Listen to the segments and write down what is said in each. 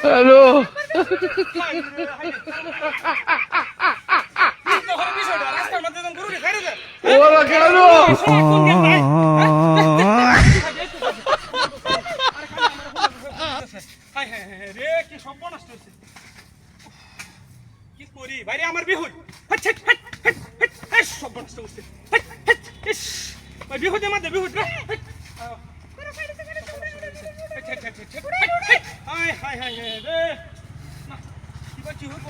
hello ওরা কেন রে কি সর্বনাশ হয়েছে কি করি বাইরে আমার বিহুদ সর্বনাশ হয়েছে বিহুদ আমার বিহুদ রে হাই হাই হাই রে কি বাকি হইব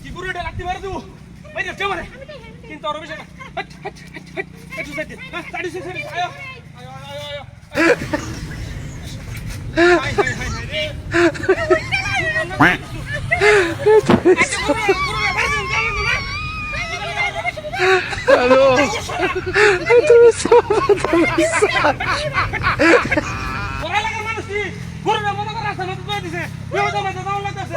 কি গুরুটা লাগতে পারে তু বাইরে মারে কিন্তু আরো বেশি না একটু সাইড সাইড আয় আয় আয় আয় হাই হাই হাই রে হ্যালো ওরা লাগা মানুষ কি গরুর মতো করে রাস্তা মতো করে দিছে বিপদ মতো দাও লাগতেছে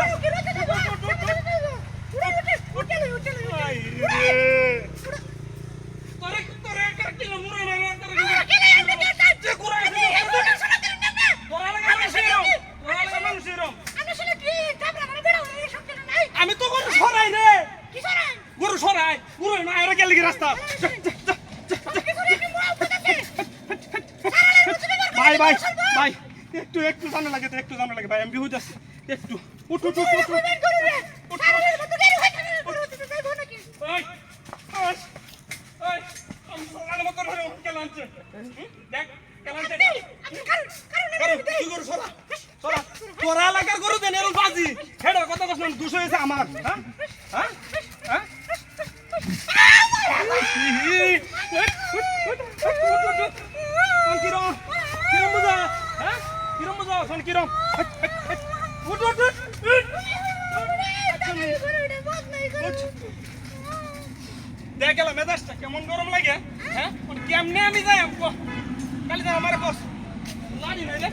তোরে তোরে কাটি না মুরে না তোরে কেলে আমি যে গুরা আছে ওরা লাগা মানুষ এরম আমি তো গরু সরাই রে কি সরাই গরু সরাই গরু না এরা গেল কি রাস্তা ভাই ভাই ভাই একটু একটু জানা লাগে ভাই আমি বিহুদ আছি একটু উঠ উঠ উঠ তোরা এলাকার গরু দেন এরকম বাজি হেড কত কষ্ট দুশো হয়েছে আমার হ্যাঁ হ্যাঁ কিরম কিরম বুঝা হ্যাঁ কিরম বুঝা শোন কিরম উঠ উঠ দেখ গেল মেজাজটা কেমন গরম লাগে হ্যাঁ কেমনে আমি যাই কালি যাই আমার বস লাড়ি নাই রে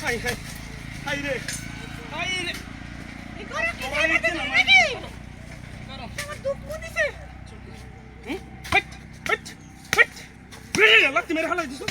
হাই হাই হাই রে হাই রে এই করে কি নাকি আমার দুঃখ দিছে হট হট হট লাগতে মেরে হালাই দিছো